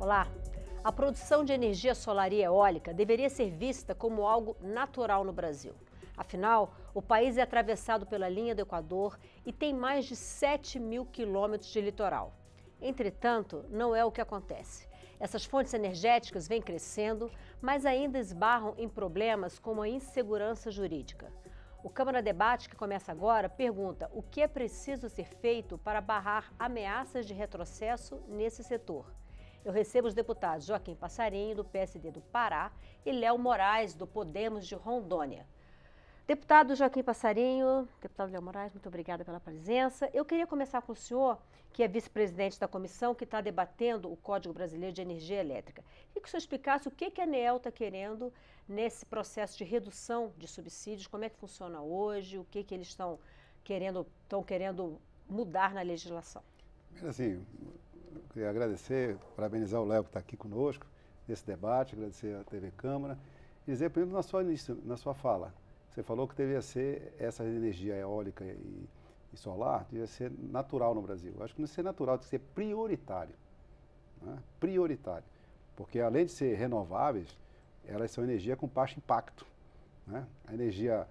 Olá! A produção de energia solar e eólica deveria ser vista como algo natural no Brasil. Afinal, o país é atravessado pela linha do Equador e tem mais de 7.000 quilômetros de litoral. Entretanto, não é o que acontece. Essas fontes energéticas vêm crescendo, mas ainda esbarram em problemas como a insegurança jurídica. O Câmara Debate, que começa agora, pergunta o que é preciso ser feito para barrar ameaças de retrocesso nesse setor. Eu recebo os deputados Joaquim Passarinho, do PSD do Pará, e Léo Moraes, do Podemos de Rondônia. Deputado Joaquim Passarinho, deputado Léo Moraes, muito obrigada pela presença. Eu queria começar com o senhor, que é vice-presidente da comissão que está debatendo o Código Brasileiro de Energia Elétrica. Queria que o senhor explicasse o que a ANEEL está querendo nesse processo de redução de subsídios, como é que funciona hoje, o que eles estão querendo mudar na legislação. Assim, eu queria agradecer, parabenizar o Léo que está aqui conosco nesse debate, agradecer à TV Câmara e dizer, primeiro, na sua fala, você falou que deveria ser essa energia eólica e solar, devia ser natural no Brasil. Eu acho que não ser natural, tem que ser prioritário. Né? Prioritário. Porque além de ser renováveis, elas são energia com baixo impacto. Né? A energia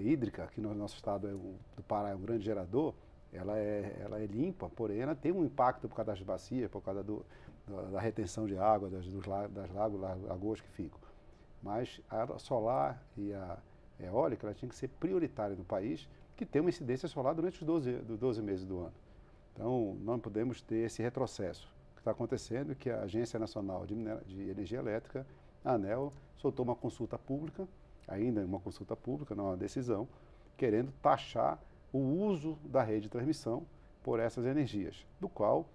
hídrica, que no nosso estado do Pará é um grande gerador, ela é limpa, porém ela tem um impacto por causa das bacias, por causa da retenção de água, das lagoas que ficam. Mas a solar e a eólica, ela tinha que ser prioritária no país, que tem uma incidência solar durante os 12 meses do ano. Então, não podemos ter esse retrocesso. O que está acontecendo é que a Agência Nacional de Energia Elétrica, a ANEEL, soltou uma consulta pública, ainda uma consulta pública, não é uma decisão, querendo taxar o uso da rede de transmissão por essas energias, do qual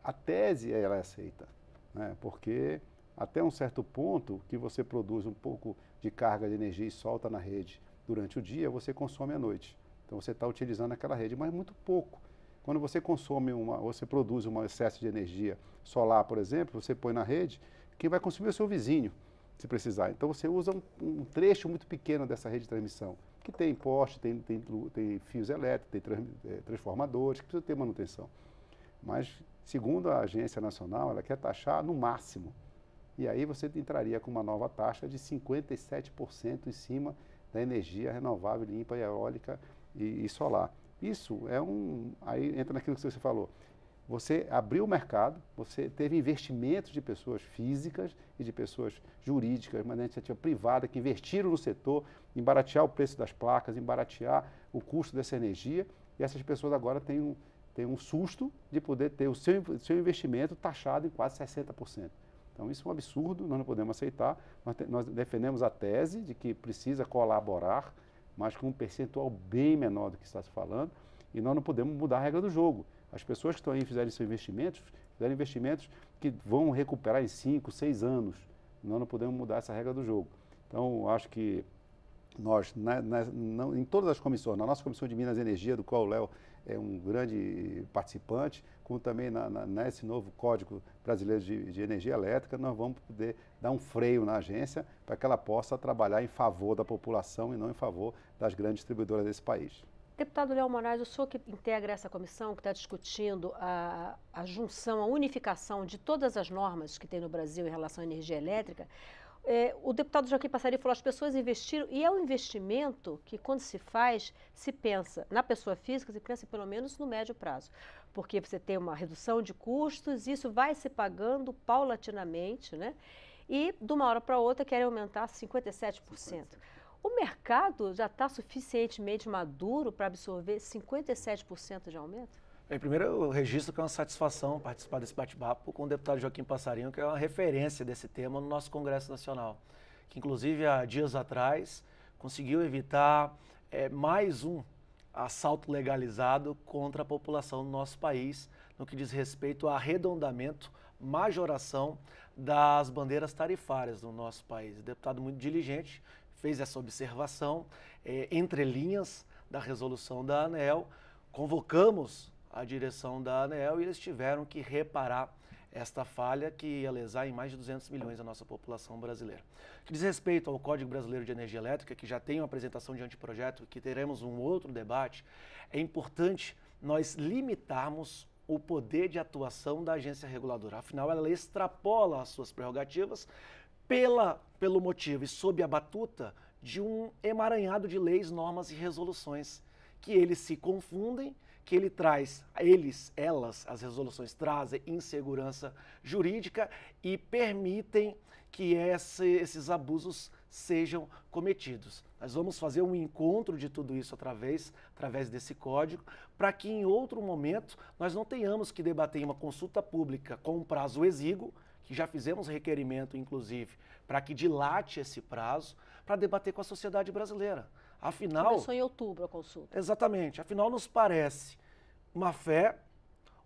a tese ela é aceita, né? Porque até um certo ponto que você produz um pouco de carga de energia e solta na rede durante o dia, você consome à noite. Então você está utilizando aquela rede, mas muito pouco. Quando você você produz um excesso de energia solar, por exemplo, você põe na rede, quem vai consumir é o seu vizinho, se precisar. Então você usa um trecho muito pequeno dessa rede de transmissão, que tem poste, tem fios elétricos, tem transformadores, que precisa ter manutenção. Mas, segundo a Agência Nacional, ela quer taxar no máximo. E aí você entraria com uma nova taxa de 57% em cima da energia renovável, limpa, eólica e solar. Isso aí entra naquilo que você falou. Você abriu o mercado, você teve investimentos de pessoas físicas e de pessoas jurídicas, uma iniciativa privada que investiram no setor, em baratear o preço das placas, em baratear o custo dessa energia, e essas pessoas agora têm um susto de poder ter o seu investimento taxado em quase 60%. Então, isso é um absurdo, nós não podemos aceitar. Nós defendemos a tese de que precisa colaborar, mas com um percentual bem menor do que está se falando, e nós não podemos mudar a regra do jogo. As pessoas que estão aí fizeram fizeram investimentos que vão recuperar em 5, 6 anos. Nós não podemos mudar essa regra do jogo. Então, acho que nós, em todas as comissões, na nossa Comissão de Minas e Energia, do qual o Léo é um grande participante, como também nesse novo Código Brasileiro de Energia Elétrica, nós vamos poder dar um freio na agência para que ela possa trabalhar em favor da população e não em favor das grandes distribuidoras desse país. Deputado Léo Moraes, o senhor que integra essa comissão, que está discutindo a junção, a unificação de todas as normas que tem no Brasil em relação à energia elétrica, o deputado Joaquim Passarinho falou, as pessoas investiram, e é um investimento que, quando se faz, se pensa na pessoa física, se pensa pelo menos no médio prazo, porque você tem uma redução de custos, isso vai se pagando paulatinamente, né? E, de uma hora para outra, querem aumentar 57%. O mercado já está suficientemente maduro para absorver 57% de aumento? Bem, primeiro eu registro que é uma satisfação participar desse bate-papo com o deputado Joaquim Passarinho, que é uma referência desse tema no nosso Congresso Nacional, que inclusive há dias atrás conseguiu evitar mais um assalto legalizado contra a população do nosso país, no que diz respeito a arredondamento, majoração das bandeiras tarifárias do nosso país. O deputado muito diligente fez essa observação, entre linhas da resolução da ANEEL, convocamos a direção da ANEEL e eles tiveram que reparar esta falha que ia lesar em mais de 200 milhões a nossa população brasileira. O que diz respeito ao Código Brasileiro de Energia Elétrica, que já tem uma apresentação de anteprojeto, que teremos um outro debate, é importante nós limitarmos o poder de atuação da agência reguladora. Afinal, ela extrapola as suas prerrogativas pelo motivo e sob a batuta de um emaranhado de leis, normas e resoluções, que eles se confundem, que ele traz, elas, as resoluções trazem insegurança jurídica e permitem que esses abusos sejam cometidos. Nós vamos fazer um encontro de tudo isso através desse código, para que em outro momento nós não tenhamos que debater em uma consulta pública com um prazo exíguo, que já fizemos requerimento, inclusive, para que dilate esse prazo, para debater com a sociedade brasileira. Afinal, começou em outubro a consulta. Exatamente. Afinal, nos parece má fé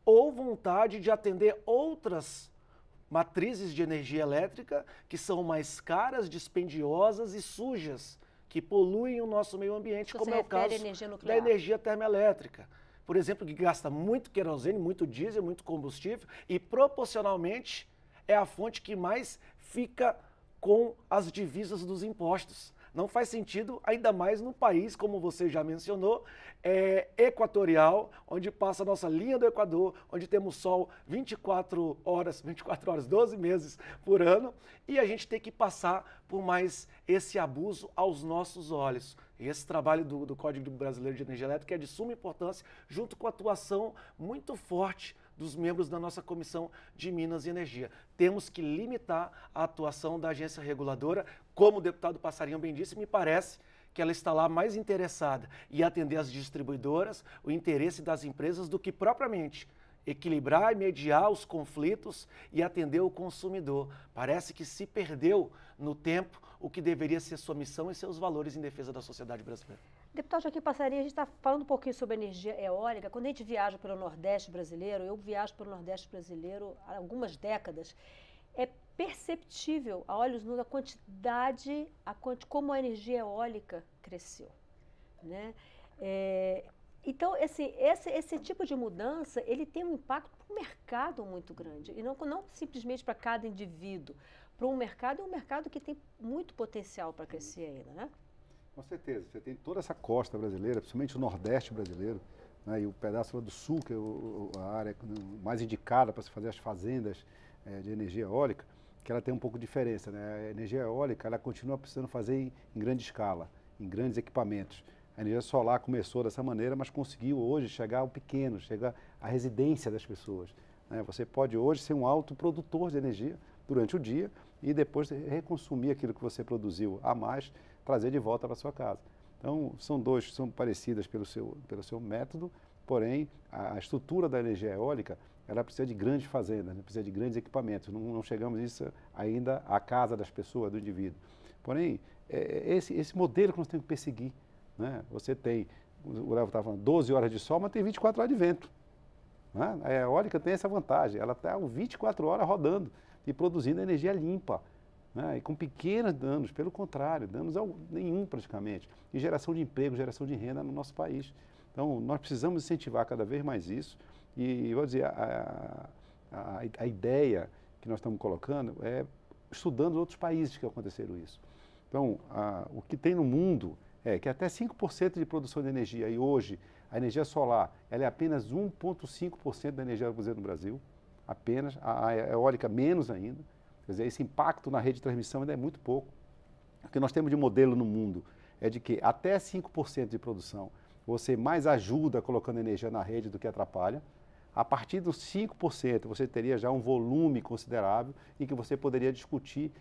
ou vontade de atender outras matrizes de energia elétrica que são mais caras, dispendiosas e sujas, que poluem o nosso meio ambiente, como é o caso da energia termoelétrica. Por exemplo, que gasta muito querosene, muito diesel, muito combustível e, proporcionalmente, é a fonte que mais fica com as divisas dos impostos. Não faz sentido, ainda mais num país, como você já mencionou, equatorial, onde passa a nossa linha do Equador, onde temos sol 24 horas, 12 meses por ano, e a gente tem que passar por mais esse abuso aos nossos olhos. E esse trabalho do Código Brasileiro de Energia Elétrica é de suma importância, junto com a atuação muito forte dos membros da nossa Comissão de Minas e Energia. Temos que limitar a atuação da agência reguladora, como o deputado Passarinho bem disse, me parece que ela está lá mais interessada em atender as distribuidoras, o interesse das empresas, do que propriamente equilibrar e mediar os conflitos e atender o consumidor. Parece que se perdeu no tempo o que deveria ser sua missão e seus valores em defesa da sociedade brasileira. Deputado Joaquim Passarinho, a gente está falando um pouquinho sobre energia eólica. Quando a gente viaja pelo Nordeste brasileiro, eu viajo pelo Nordeste brasileiro há algumas décadas, é perceptível a olhos nus a quantidade, como a energia eólica cresceu, né? Então, esse tipo de mudança, ele tem um impacto para o mercado muito grande, e não simplesmente para cada indivíduo. Para um mercado que tem muito potencial para crescer ainda, né? Com certeza, você tem toda essa costa brasileira, principalmente o Nordeste brasileiro, né, e o pedaço lá do Sul, que é a área mais indicada para se fazer as fazendas de energia eólica, que ela tem um pouco de diferença, né? A energia eólica, ela continua precisando fazer em grande escala, em grandes equipamentos. A energia solar começou dessa maneira, mas conseguiu hoje chegar ao pequeno, chegar à residência das pessoas, né? Você pode hoje ser um autoprodutor de energia durante o dia e depois reconsumir aquilo que você produziu a mais, trazer de volta para a sua casa. Então, são parecidas pelo seu método, porém, a estrutura da energia eólica, ela precisa de grandes fazendas, né? Precisa de grandes equipamentos. Não chegamos isso ainda à casa das pessoas, do indivíduo. Porém, esse modelo que nós temos que perseguir, né? Você tem, o Léo estava falando, 12 horas de sol, mas tem 24 horas de vento, né? A eólica tem essa vantagem, ela está 24 horas rodando e produzindo energia limpa, né? E com pequenos danos, pelo contrário, danos nenhum praticamente, e geração de emprego, geração de renda no nosso país. Então, nós precisamos incentivar cada vez mais isso, e vou dizer, a ideia que nós estamos colocando é estudando outros países que aconteceram isso. Então, o que tem no mundo é que até 5% de produção de energia, e hoje a energia solar ela é apenas 1,5% da energia produzida no Brasil, apenas, a eólica menos ainda. Quer dizer, esse impacto na rede de transmissão ainda é muito pouco. O que nós temos de modelo no mundo é de que até 5% de produção você mais ajuda colocando energia na rede do que atrapalha. A partir dos 5%, você teria já um volume considerável em que você poderia discutir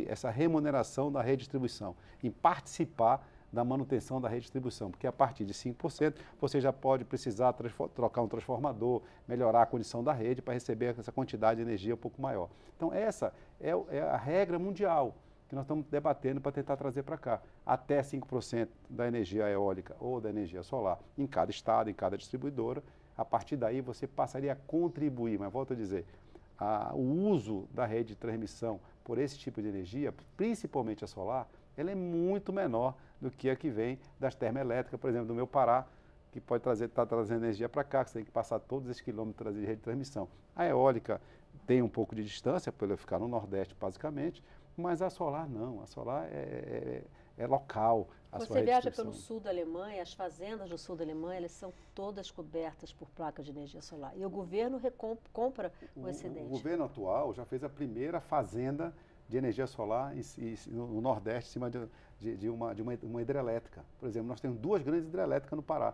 essa remuneração da redistribuição, em participar da manutenção da redistribuição, porque a partir de 5% você já pode precisar trocar um transformador, melhorar a condição da rede para receber essa quantidade de energia um pouco maior. Então essa é a regra mundial que nós estamos debatendo para tentar trazer para cá. Até 5% da energia eólica ou da energia solar em cada estado, em cada distribuidora. A partir daí você passaria a contribuir, mas volto a dizer, o uso da rede de transmissão por esse tipo de energia, principalmente a solar, ela é muito menor do que a que vem das termoelétricas, por exemplo, do meu Pará, que pode estar trazendo energia para cá, que você tem que passar todos esses quilômetros de rede de transmissão. A eólica tem um pouco de distância, para ela ficar no Nordeste, basicamente, mas a solar não. A solar é local. Você viaja pelo sul da Alemanha, as fazendas do sul da Alemanha, elas são todas cobertas por placas de energia solar. E o governo compra o excedente. O governo atual já fez a primeira fazenda de energia solar no Nordeste, em cima de uma hidrelétrica. Por exemplo, nós temos 2 grandes hidrelétricas no Pará,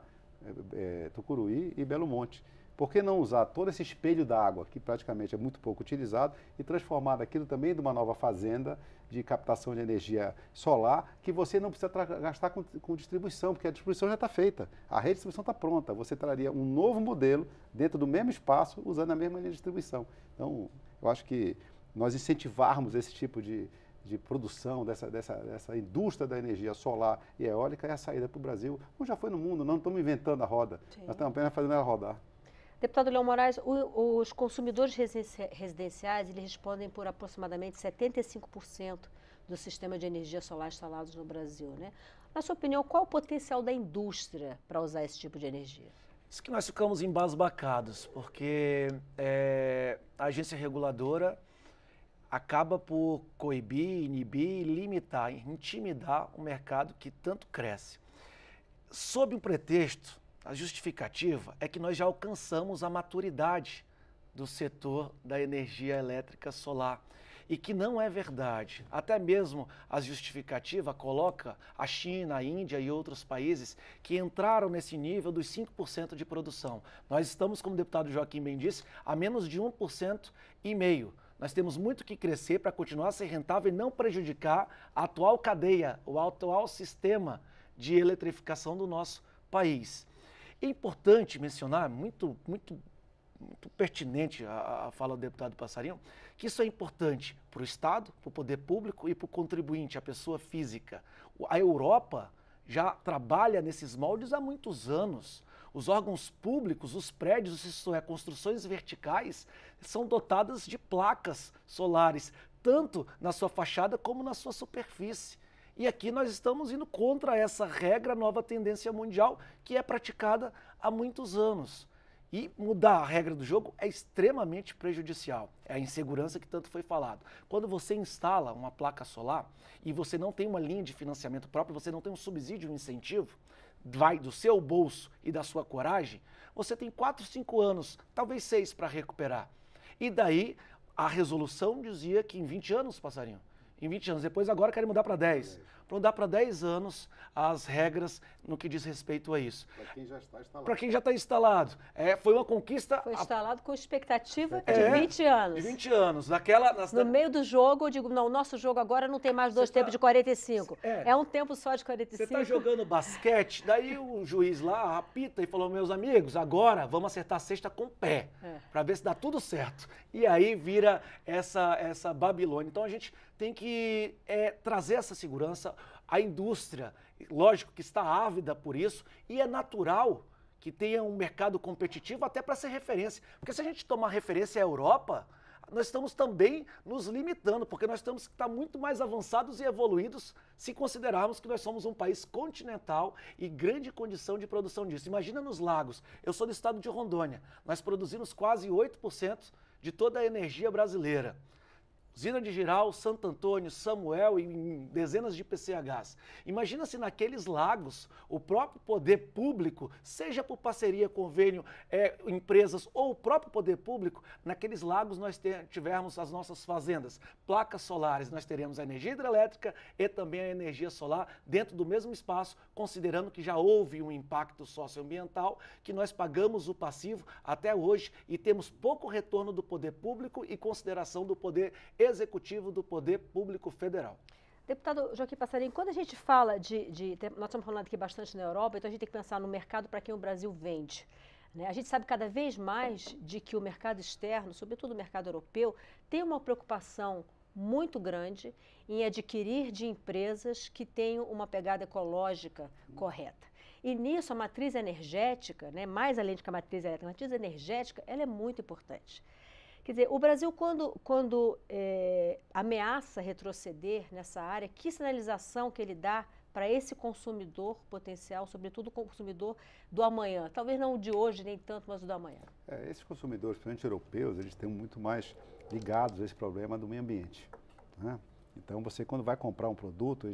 Tucuruí e Belo Monte. Por que não usar todo esse espelho d'água, que praticamente é muito pouco utilizado, e transformar aquilo também de uma nova fazenda de captação de energia solar, que você não precisa gastar com distribuição, porque a distribuição já está feita, a rede de distribuição está pronta. Você traria um novo modelo dentro do mesmo espaço, usando a mesma linha de distribuição. Então, eu acho que nós incentivarmos esse tipo de produção, dessa indústria da energia solar e eólica é a saída para o Brasil, como já foi no mundo. Não estamos inventando a roda, Sim. Nós estamos apenas fazendo ela rodar. Deputado Leão Moraes, os consumidores residenciais eles respondem por aproximadamente 75% do sistema de energia solar instalados no Brasil, né? Na sua opinião, qual o potencial da indústria para usar esse tipo de energia? Isso que nós ficamos embasbacados, porque a agência reguladora acaba por coibir, inibir, limitar, intimidar o mercado que tanto cresce. Sob um pretexto, a justificativa é que nós já alcançamos a maturidade do setor da energia elétrica solar e que não é verdade. Até mesmo a justificativa coloca a China, a Índia e outros países que entraram nesse nível dos 5% de produção. Nós estamos, como o deputado Joaquim bem disse, a menos de 1,5%. Nós temos muito que crescer para continuar a ser rentável e não prejudicar a atual cadeia, o atual sistema de eletrificação do nosso país. É importante mencionar, muito pertinente a fala do deputado Passarinho, que isso é importante para o Estado, para o poder público e para o contribuinte, a pessoa física. A Europa já trabalha nesses moldes há muitos anos. Os órgãos públicos, os prédios, isto é, construções verticais, são dotadas de placas solares, tanto na sua fachada como na sua superfície. E aqui nós estamos indo contra essa regra, nova tendência mundial, que é praticada há muitos anos. E mudar a regra do jogo é extremamente prejudicial. É a insegurança que tanto foi falado. Quando você instala uma placa solar e você não tem uma linha de financiamento própria, você não tem um subsídio, um incentivo, vai do seu bolso e da sua coragem, você tem 4, 5 anos, talvez 6 para recuperar. E daí a resolução dizia que em 20 anos, Passarinho, em 20 anos, depois agora querem mudar para 10. Para mudar para 10 anos as regras no que diz respeito a isso. Para quem já está instalado. Para quem já está instalado. Foi uma conquista... Foi instalado com expectativa de 20 anos. De 20 anos. No meio do jogo, eu digo, não, o nosso jogo agora não tem mais 2 tempos de 45. É um tempo só de 45. Você está jogando basquete, daí o juiz lá apita e falou, meus amigos, agora vamos acertar a cesta com o pé, para ver se dá tudo certo. E aí vira essa Babilônia. Então a gente tem que trazer essa segurança. A indústria, lógico que está ávida por isso, e é natural que tenha um mercado competitivo até para ser referência. Porque se a gente tomar referência à Europa, nós estamos também nos limitando, porque nós temos que estar muito mais avançados e evoluídos se considerarmos que nós somos um país continental e grande condição de produção disso. Imagina nos lagos. Eu sou do estado de Rondônia. Nós produzimos quase 8% de toda a energia brasileira. Usina de Giral, Santo Antônio, Samuel e dezenas de PCHs. Imagina se naqueles lagos o próprio poder público, seja por parceria, convênio, empresas ou o próprio poder público, naqueles lagos nós tivermos as nossas fazendas, placas solares, nós teremos a energia hidrelétrica e também a energia solar dentro do mesmo espaço, considerando que já houve um impacto socioambiental, que nós pagamos o passivo até hoje e temos pouco retorno do poder público e consideração do poder executivo do poder público federal. Deputado Joaquim Passarinho, quando a gente fala nós estamos falando aqui bastante na Europa, então a gente tem que pensar no mercado para quem o Brasil vende. Né? A gente sabe cada vez mais de que o mercado externo, sobretudo o mercado europeu, tem uma preocupação muito grande em adquirir de empresas que tenham uma pegada ecológica correta. E nisso a matriz energética, né, mais além de que a matriz elétrica, a matriz energética, ela é muito importante. Quer dizer, o Brasil, quando ameaça retroceder nessa área, que sinalização que ele dá para esse consumidor potencial, sobretudo o consumidor do amanhã? Talvez não o de hoje, nem tanto, mas o do amanhã. Esses consumidores, principalmente europeus, eles estão muito mais ligados a esse problema do meio ambiente. Né? Então, você quando vai comprar um produto,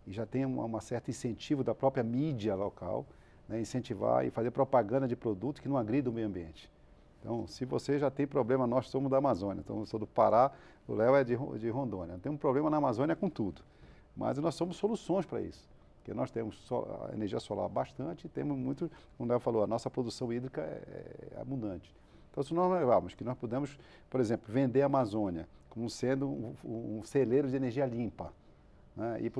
e já tem uma certa incentivo da própria mídia local, né, incentivar e fazer propaganda de produto que não agrida o meio ambiente. Então, se você já tem problema, nós somos da Amazônia, então eu sou do Pará, o Léo é de Rondônia. Tem um problema na Amazônia com tudo, mas nós somos soluções para isso, porque nós temos a energia solar bastante e temos muito, como o Léo falou, a nossa produção hídrica é abundante. Então, se nós levarmos que nós podemos, por exemplo, vender a Amazônia como sendo um celeiro de energia limpa, né, e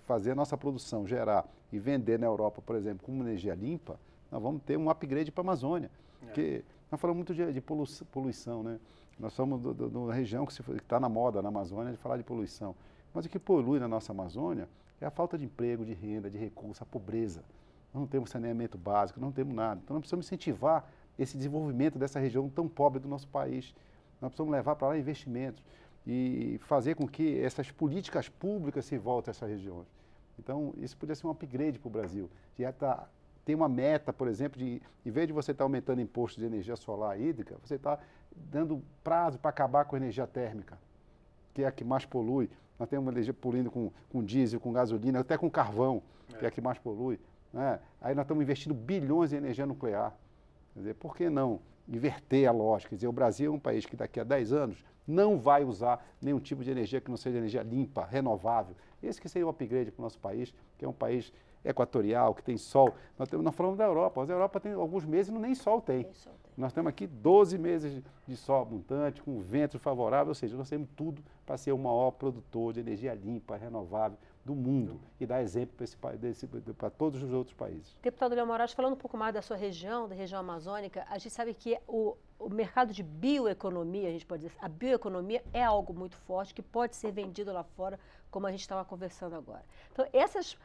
fazer a nossa produção, gerar e vender na Europa, por exemplo, como energia limpa, nós vamos ter um upgrade para a Amazônia, porque nós falamos muito de poluição, né? Nós somos de uma região que está na moda na Amazônia de falar de poluição. Mas o que polui na nossa Amazônia é a falta de emprego, de renda, de recurso, a pobreza. Nós não temos saneamento básico, não temos nada. Então nós precisamos incentivar esse desenvolvimento dessa região tão pobre do nosso país. Nós precisamos levar para lá investimentos e fazer com que essas políticas públicas se voltem a essas regiões. Então isso poderia ser um upgrade para o Brasil. Tem uma meta, por exemplo, em vez de você estar aumentando imposto de energia solar e hídrica, você está dando prazo para acabar com a energia térmica, que é a que mais polui. Nós temos uma energia poluindo com diesel, com gasolina, até com carvão, que é a que mais polui, né? Aí nós estamos investindo bilhões em energia nuclear. Quer dizer, por que não inverter a lógica? Quer dizer, o Brasil é um país que daqui a 10 anos não vai usar nenhum tipo de energia que não seja energia limpa, renovável. Esse que seria o upgrade para o nosso país, que é um país equatorial, que tem sol. Nós falamos da Europa, mas a Europa tem alguns meses e nem sol tem. Nós temos aqui 12 meses de sol abundante, com vento favorável, ou seja, nós temos tudo para ser o maior produtor de energia limpa, renovável do mundo e dar exemplo para todos os outros países. Deputado Léo Moraes, falando um pouco mais da sua região, da região amazônica, a gente sabe que o mercado de bioeconomia, a gente pode dizer, a bioeconomia é algo muito forte que pode ser vendido lá fora, como a gente estava conversando agora. Então, essas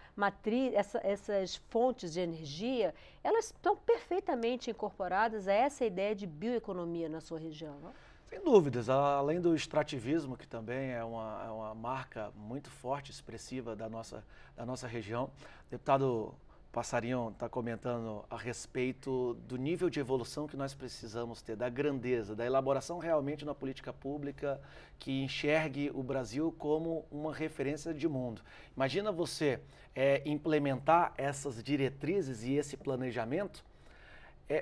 fontes de energia, elas estão perfeitamente incorporadas a essa ideia de bioeconomia na sua região, não? Sem dúvidas, além do extrativismo, que também é uma marca muito forte, expressiva da nossa região. O deputado Passarinho está comentando a respeito do nível de evolução que nós precisamos ter, da grandeza, da elaboração realmente na política pública que enxergue o Brasil como uma referência de mundo. Imagina você implementar essas diretrizes e esse planejamento.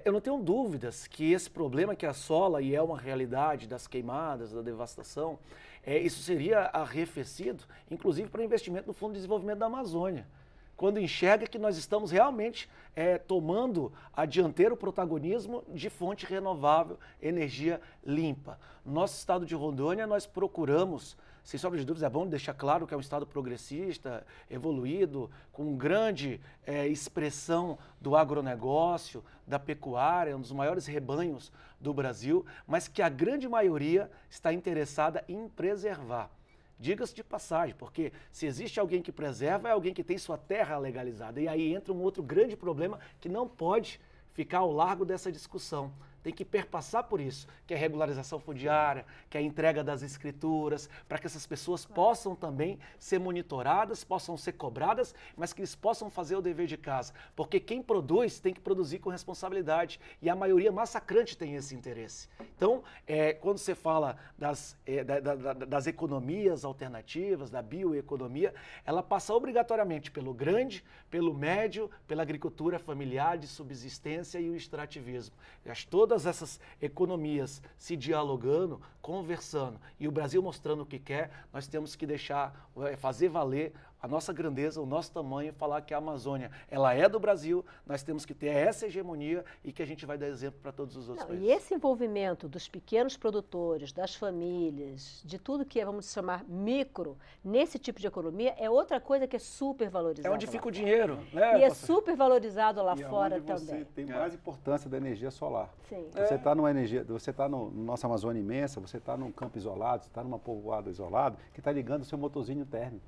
Eu não tenho dúvidas que esse problema que assola e é uma realidade das queimadas, da devastação, isso seria arrefecido, inclusive para investimento no Fundo de Desenvolvimento da Amazônia, quando enxerga que nós estamos realmente tomando a dianteira, o protagonismo de fonte renovável, energia limpa. No nosso estado de Rondônia, nós procuramos, sem sombra de dúvidas, é bom deixar claro que é um estado progressista, evoluído, com grande expressão do agronegócio, da pecuária, um dos maiores rebanhos do Brasil, mas que a grande maioria está interessada em preservar. Diga-se de passagem, porque se existe alguém que preserva, é alguém que tem sua terra legalizada. E aí entra um outro grande problema que não pode ficar ao largo dessa discussão. Tem que perpassar por isso, que é a regularização fundiária, que é a entrega das escrituras, para que essas pessoas possam também ser monitoradas, possam ser cobradas, mas que eles possam fazer o dever de casa. Porque quem produz tem que produzir com responsabilidade e a maioria massacrante tem esse interesse. Então, quando você fala das economias alternativas, da bioeconomia, ela passa obrigatoriamente pelo grande, pelo médio, pela agricultura familiar de subsistência e o extrativismo. Eu acho todas essas economias se dialogando, conversando e o Brasil mostrando o que quer, nós temos que fazer valer a nossa grandeza, o nosso tamanho e falar que a Amazônia, ela é do Brasil, nós temos que ter essa hegemonia e que a gente vai dar exemplo para todos os outros países. E esse envolvimento dos pequenos produtores, das famílias, de tudo que vamos chamar micro, nesse tipo de economia, é outra coisa que é super valorizada. É onde fica o dinheiro, né? E é super valorizado lá fora também. Você tem mais importância da energia solar. Sim. Você está numa energia, você está no nossa Amazônia imensa, você está num campo isolado, você está numa povoada isolado, que está ligando o seu motorzinho térmico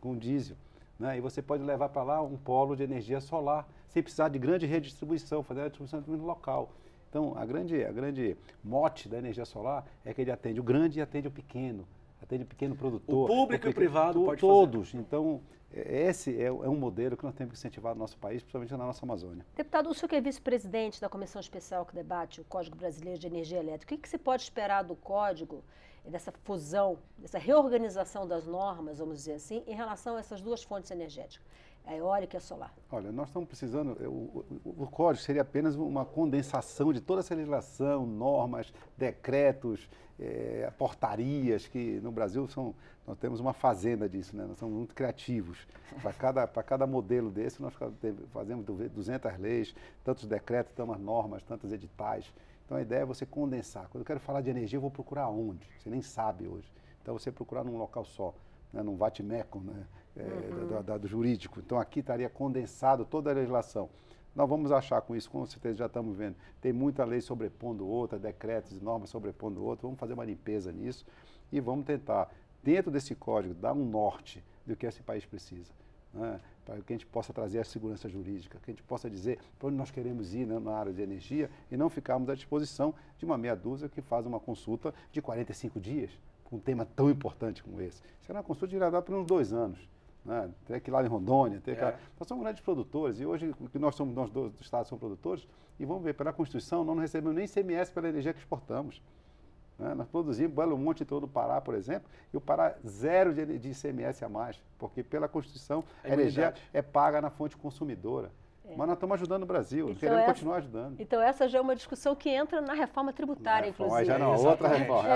com diesel, né? E você pode levar para lá um polo de energia solar, sem precisar de grande redistribuição, fazer a distribuição local. Então, a grande mote da energia solar é que ele atende o grande e atende o pequeno produtor. O público e o privado pode todos. fazer. Então, esse é um modelo que nós temos que incentivar no nosso país, principalmente na nossa Amazônia. Deputado, o senhor que é vice-presidente da comissão especial que debate o Código Brasileiro de Energia Elétrica, o que se pode esperar do Código, dessa fusão, dessa reorganização das normas, vamos dizer assim, em relação a essas duas fontes energéticas, a eólica e a solar? Olha, nós estamos precisando, o Código seria apenas uma condensação de toda essa legislação, normas, decretos, portarias, que no Brasil nós temos uma fazenda disso, né? Nós somos muito criativos. Para cada modelo desse, nós fazemos 200 leis, tantos decretos, tantas normas, tantos editais. Então a ideia é você condensar. Quando eu quero falar de energia, eu vou procurar onde? Você nem sabe hoje. Então você procurar num local só, né? Num vatimeco, né? Do jurídico. Então aqui estaria condensado toda a legislação. Nós vamos achar com isso, com certeza já estamos vendo, tem muita lei sobrepondo outra, decretos e normas sobrepondo outra, vamos fazer uma limpeza nisso e vamos tentar, dentro desse código, dar um norte do que esse país precisa, né? Para que a gente possa trazer a segurança jurídica, que a gente possa dizer para onde nós queremos ir, né, na área de energia e não ficarmos à disposição de uma meia dúzia que faz uma consulta de 45 dias, com um tema tão importante como esse. Será uma consulta que irá dar por uns 2 anos. Né? Tem que ir lá em Rondônia, nós somos grandes produtores e hoje nós dois estados somos produtores e vamos ver, pela Constituição nós não recebemos nem ICMS pela energia que exportamos. Né? Nós produzimos Belo Monte em todo o Pará, por exemplo, e o Pará 0 de ICMS a mais, porque pela Constituição a energia é paga na fonte consumidora. Mas nós estamos ajudando o Brasil, então queremos continuar ajudando. Então essa já é uma discussão que entra na reforma tributária, inclusive. Já não, outra reforma.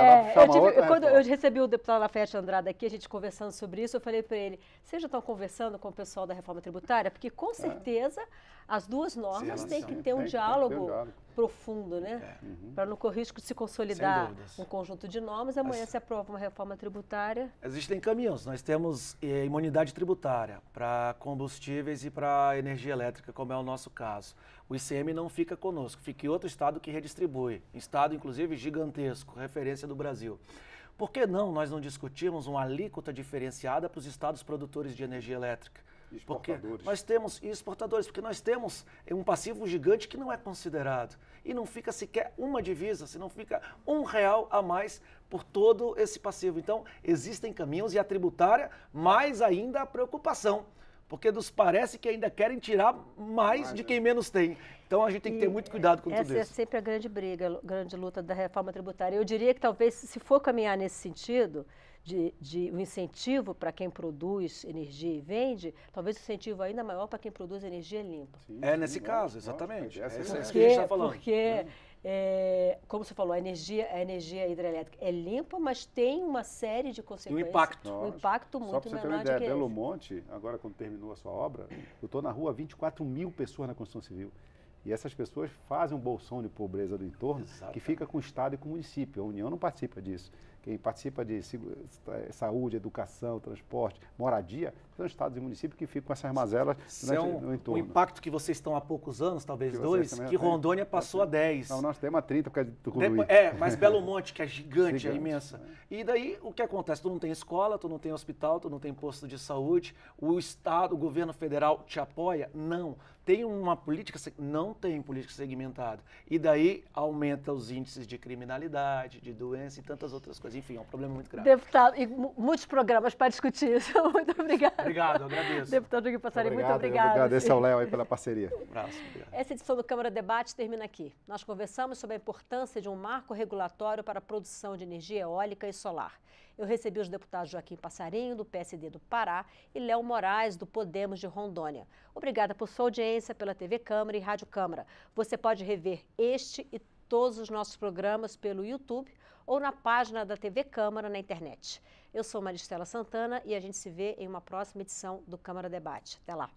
Quando eu recebi o deputado Lafayette Andrade aqui, a gente conversando sobre isso, eu falei para ele, vocês já estão conversando com o pessoal da reforma tributária? Porque com certeza as duas normas têm que ter um diálogo profundo, né? Para não correr risco de se consolidar um conjunto de normas, amanhã se aprova uma reforma tributária. Existem caminhos, nós temos imunidade tributária para combustíveis e para energia elétrica, como é o nosso caso. O ICM não fica conosco, fica em outro estado que redistribui, estado inclusive gigantesco, referência do Brasil. Por que nós não discutimos uma alíquota diferenciada para os estados produtores de energia elétrica? Porque nós temos exportadores, porque nós temos um passivo gigante que não é considerado. E não fica sequer uma divisa, se não fica R$1 a mais por todo esse passivo. Então, existem caminhos e a tributária, mais ainda a preocupação. Porque nos parece que ainda querem tirar mais de quem menos tem. Então, a gente tem que ter muito cuidado com tudo isso. Essa é sempre a grande briga, a grande luta da reforma tributária. Eu diria que talvez, se for caminhar nesse sentido, de um incentivo para quem produz energia e vende, talvez o incentivo ainda maior para quem produz energia limpa. Nesse caso, exatamente. É isso que a gente está falando. Porque, como você falou, a energia hidrelétrica é limpa, mas tem uma série de consequências. Um impacto muito menor. Só para você ter uma ideia, Belo Monte, agora quando terminou a sua obra, eu estou na rua 24 mil pessoas na construção civil. E essas pessoas fazem um bolsão de pobreza do entorno que fica com o Estado e com o município. A União não participa disso. Quem participa de saúde, educação, transporte, moradia, são estados e municípios que ficam com essas mazelas no entorno. O impacto que vocês estão há poucos anos, talvez 2, que Rondônia passou a 10. Não, nós temos a 30 por causa de Tucuruí. Mas Belo Monte, que é gigante, é imensa. E daí, o que acontece? Tu não tem escola, tu não tem hospital, tu não tem posto de saúde, o Estado, o governo federal te apoia? Não. Tem uma política, não tem política segmentada. E daí aumenta os índices de criminalidade, de doença e tantas outras coisas. Enfim, é um problema muito grave. Deputado, e muitos programas para discutir isso. Muito obrigada. Obrigado, agradeço. Deputado Joaquim Passarinho, muito obrigado. Agradeço ao Léo aí pela parceria. Um abraço. Obrigado. Essa edição do Câmara Debate termina aqui. Nós conversamos sobre a importância de um marco regulatório para a produção de energia eólica e solar. Eu recebi os deputados Joaquim Passarinho, do PSD do Pará, e Léo Moraes, do Podemos de Rondônia. Obrigada por sua audiência pela TV Câmara e Rádio Câmara. Você pode rever este e todos os nossos programas pelo YouTube ou na página da TV Câmara na internet. Eu sou Maristela Santana e a gente se vê em uma próxima edição do Câmara Debate. Até lá.